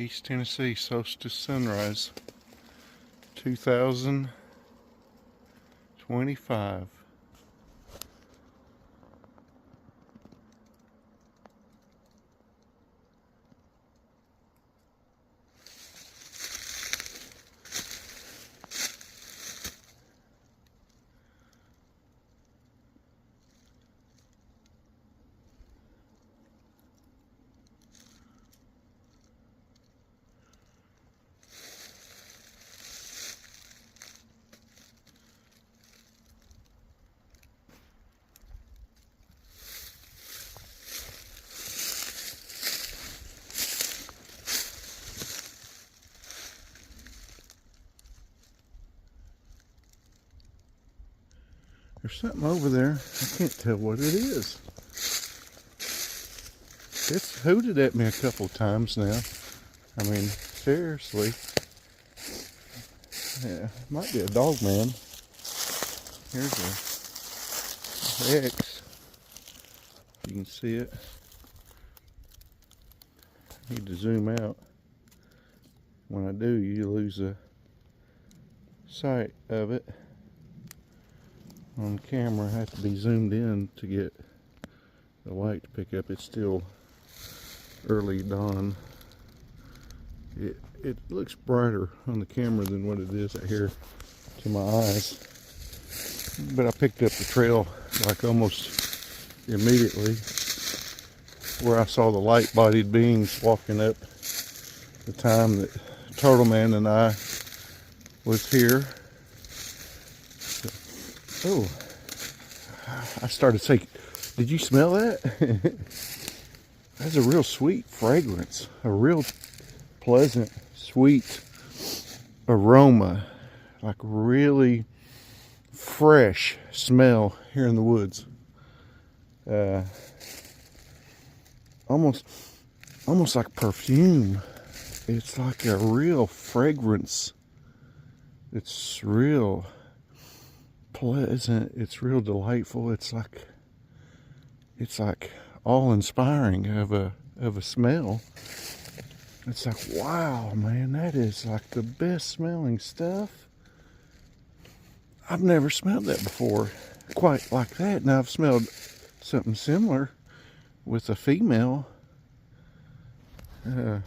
East Tennessee Solstice Sunrise 2025. There's something over there. I can't tell what it is. It's hooted at me a couple times now. I mean, seriously. Yeah, it might be a dog man. Here's a X. You can see it. Need to zoom out. When I do, you lose a sight of it. On camera, I have to be zoomed in to get the light to pick up. It's still early dawn. It looks brighter on the camera than what it is out here to my eyes. But I picked up the trail like almost immediately where I saw the light-bodied beings walking up the time that Turtle Man and I was here. Oh, I started saying, did you smell that? That's a real sweet fragrance, a real pleasant, sweet aroma, like really fresh smell here in the woods. Almost like perfume. It's like a real fragrance. It's real pleasant. It's real delightful. It's like awe-inspiring of a smell. It's like, wow, man, that is like the best smelling stuff. I've never smelled that before, quite like that. Now I've smelled something similar with a female. I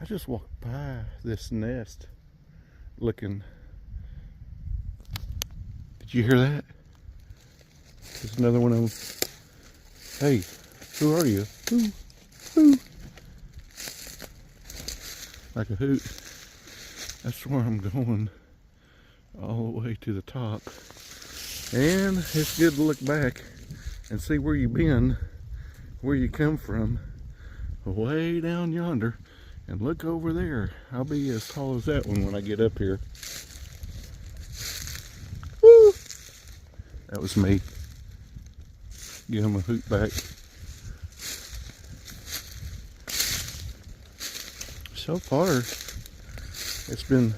just walked by this nest looking. Did you hear that? There's another one of them. Hey, who are you? Who? Like a hoot. That's where I'm going, all the way to the top. And it's good to look back and see where you've been, where you come from, way down yonder, and look over there. I'll be as tall as that one when I get up here. Woo! That was me. Give him a hoot back. So far, it's been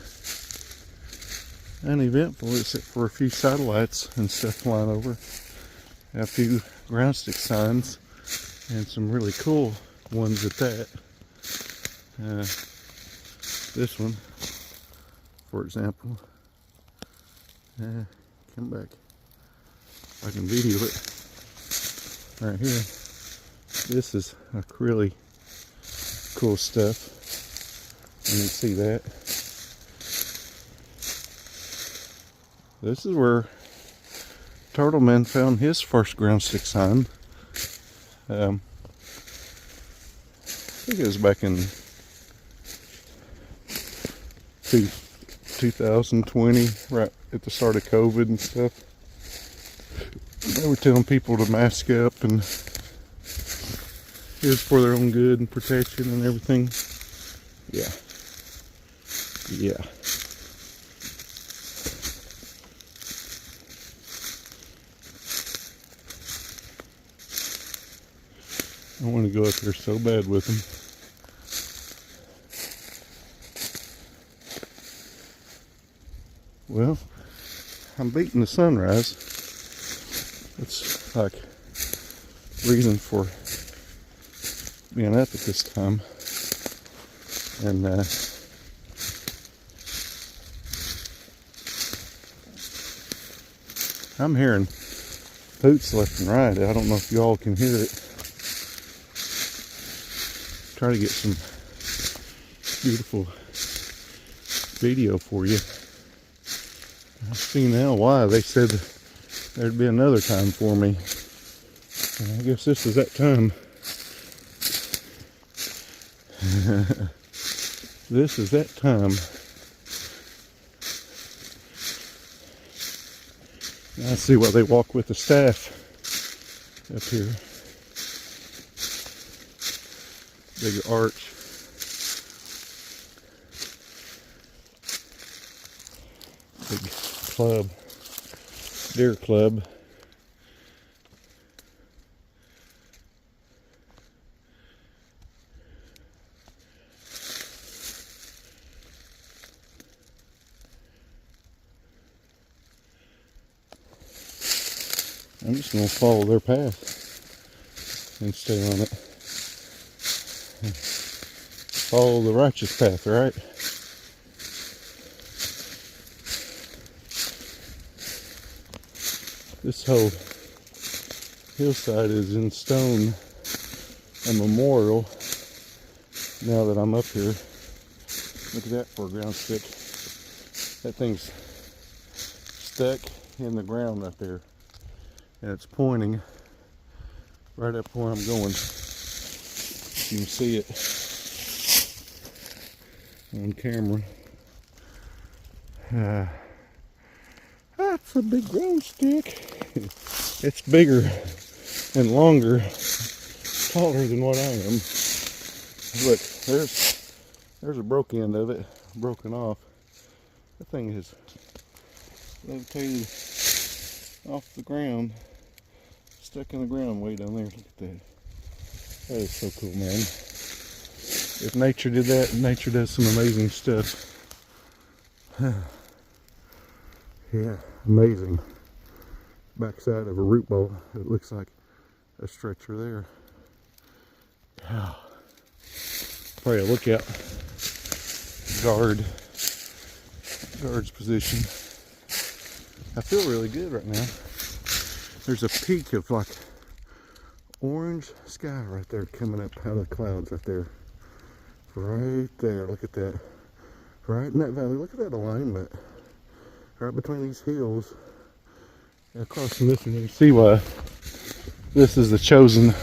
uneventful except for a few satellites and stuff flying over. A few ground stick signs and some really cool ones at that. This one, for example. Come back. I can video it right here. This is like really cool stuff. You can see that. This is where Turtle Man found his first ground stick sign. I think it was back in 2020, right at the start of COVID and stuff. They were telling people to mask up and it was for their own good and protection and everything. Yeah. I want to go up there so bad with them. Well, I'm beating the sunrise. It's like reason for being up at this time. And I'm hearing hoots left and right. I don't know if y'all can hear it. Try to get some beautiful video for you. I see now why they said there'd be another time for me. And I guess this is that time. This is that time. I see why they walk with the staff up here. Big arch. Big club. Deer club. I'm just going to follow their path and stay on it. Follow the righteous path, right? This whole hillside is in stone, a memorial. Now that I'm up here, look at that foreground stick. That thing's stuck in the ground right there. And it's pointing right up where I'm going. You can see it on camera. That's a big ground stick. It's bigger and longer, taller than what I am. Look, there's a broke end of it, broken off. That thing is levitated off the ground, stuck in the ground way down there. Look at that. That is so cool, man. If nature did that, nature does some amazing stuff. Yeah, amazing. Backside of a root ball. It looks like a stretcher there. Yeah. Probably a lookout. Guard's position. I feel really good right now. There's a peak of like orange sky right there coming up out of the clouds right there. Right there, look at that. Right in that valley, look at that alignment. Right between these hills. And across from this one, you can see why this is the chosen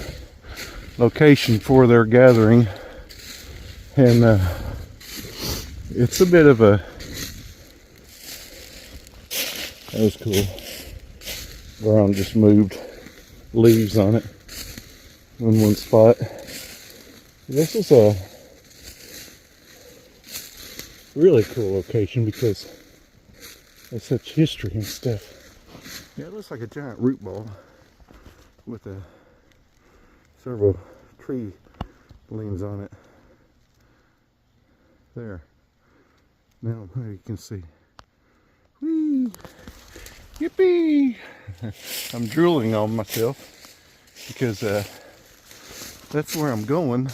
location for their gathering. And it's a bit of a, that was cool. Ground just moved leaves on it in one spot. This is a really cool location because there's such history and stuff. Yeah, it looks like a giant root ball with several tree limbs on it. There. Now you can see. Whee! Yippee! I'm drooling on myself because that's where I'm going,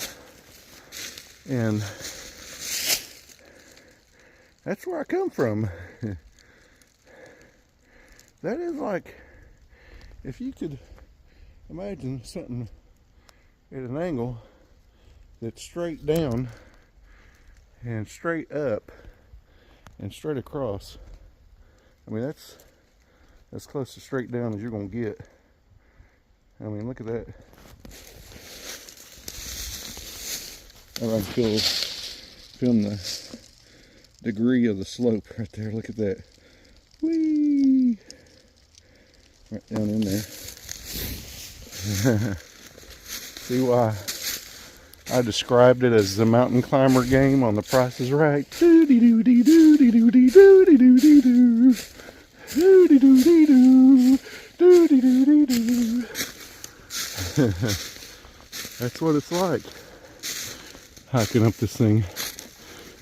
and that's where I come from. That is like, if you could imagine something at an angle that's straight down and straight up and straight across. I mean, that's as close to straight down as you're going to get. I mean, look at that. I can film the degree of the slope right there. Look at that. Whee! Right down in there. See why I described it as the mountain climber game on The Price is Right. Doo-dee-doo-dee-doo-dee-doo-dee-doo-dee-doo. Doo-dee-doo-dee-doo. Doo-dee-doo-dee-doo. That's what it's like hiking up this thing.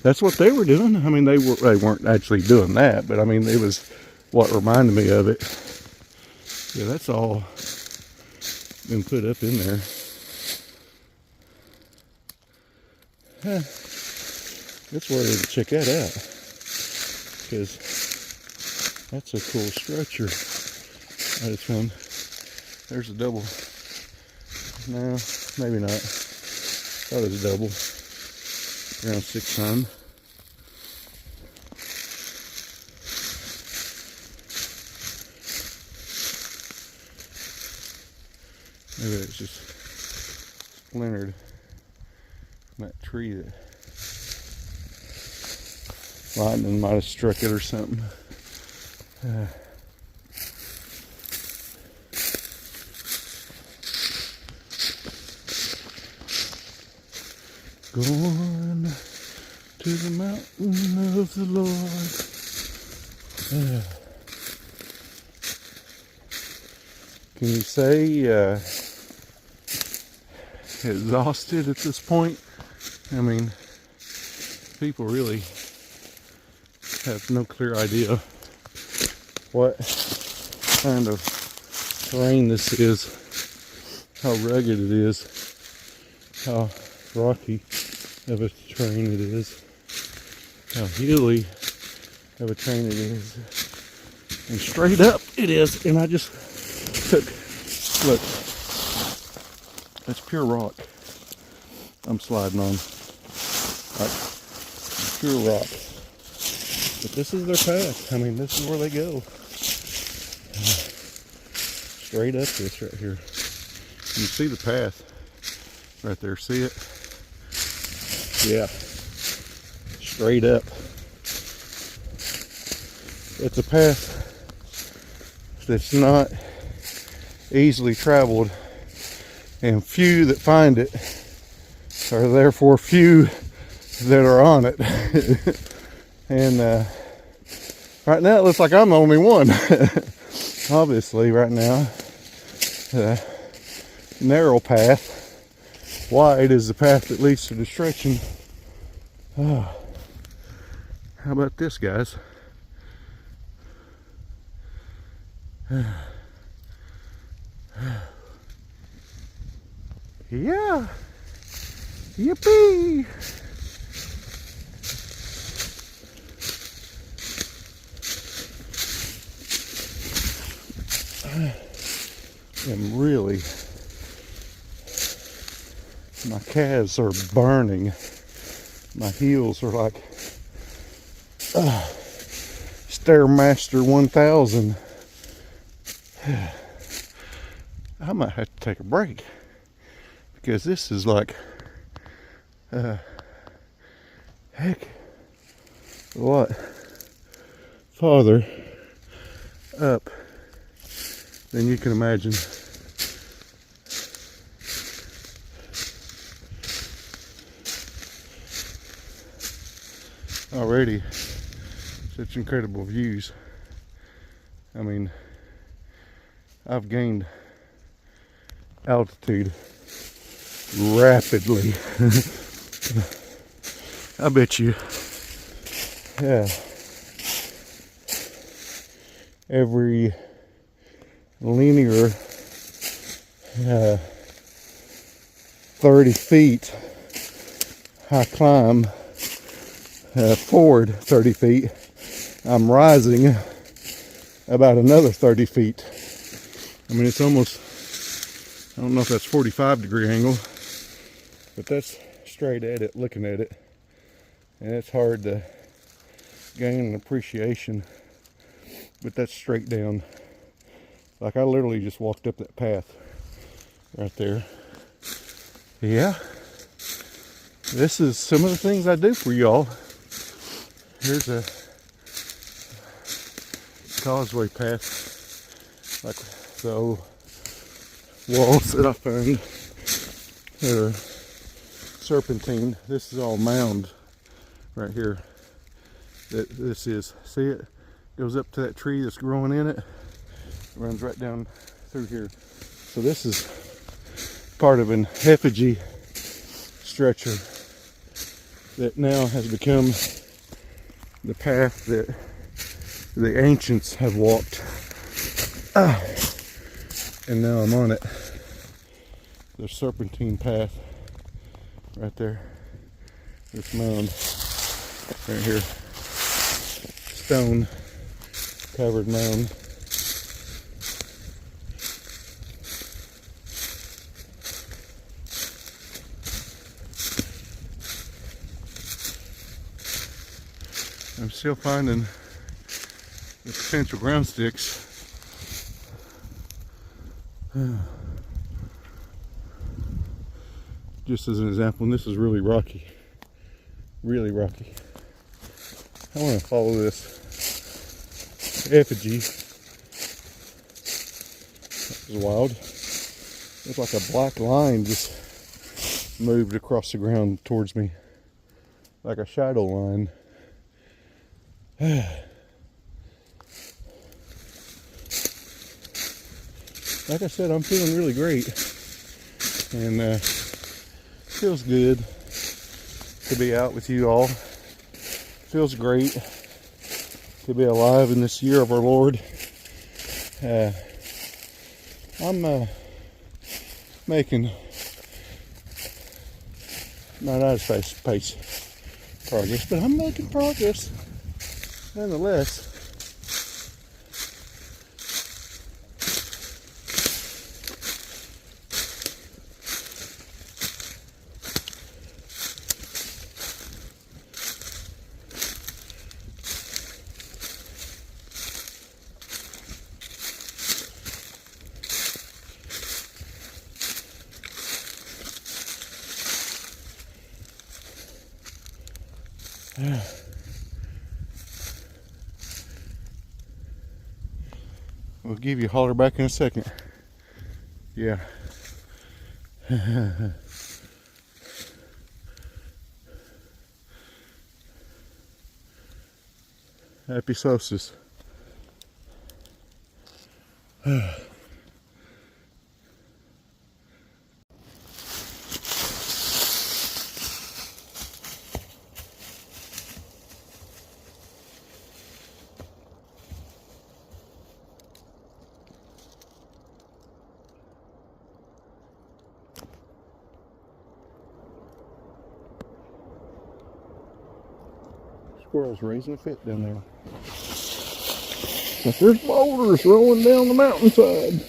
That's what they were doing. I mean, they weren't actually doing that, but I mean, it was what reminded me of it. Yeah, that's all been put up in there. It's worth to check that out, because that's a cool structure. I just found there's a double. No, maybe not. Thought it was a double. Around 6 ton. Maybe it's just splintered from that tree that lightning might have struck it or something. Going to the mountain of the Lord. Can you say exhausted at this point? I mean, people really have no clear idea what kind of terrain this is, how rugged it is, how rocky of a terrain it is, how hilly of a terrain it is, and straight up it is. And I just took, look, that's pure rock I'm sliding on, like pure rock. But this is their path. I mean, this is where they go. Straight up this right here. You see the path right there, see it? Yeah, straight up. It's a path that's not easily traveled, and few that find it are therefore few that are on it. And right now it looks like I'm the only one. Obviously right now, narrow path. Wide is the path that leads to destruction. Oh. How about this, guys? Yeah. Yippee! I am really, my calves are burning. My heels are like Stairmaster 1000. I might have to take a break, because this is like heck what farther up than you can imagine. Already such incredible views. I mean, I've gained altitude rapidly. I bet you, yeah, every linear 30 feet I climb forward 30 feet, I'm rising about another 30 feet. I mean, it's almost, I don't know if that's 45-degree angle, but that's straight at it, looking at it. And it's hard to gain an appreciation, but that's straight down. Like, I literally just walked up that path right there. Yeah, this is some of the things I do for y'all. Here's a causeway path, like the old walls that I found that are serpentine. This is all mound right here. This is, see it? Goes up to that tree that's growing in it. It runs right down through here. So this is part of an effigy structure that now has become the path that the ancients have walked. And now I'm on it. The serpentine path right there. This mound. Right here, stone covered mound. I'm still finding the potential ground sticks. Just as an example, and this is really rocky. Really rocky. I want to follow this effigy. That was wild. It's like a black line just moved across the ground towards me. Like a shadow line. Like I said, I'm feeling really great, and feels good to be out with you all. Feels great to be alive in this year of our Lord. I'm making not as fast pace progress, but I'm making progress nonetheless. We'll give you a holler back in a second. Yeah. Happy Solstice. Squirrels raising a fit down there. But there's boulders rolling down the mountainside.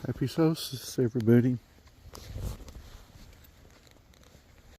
Happy Solstice, everybody.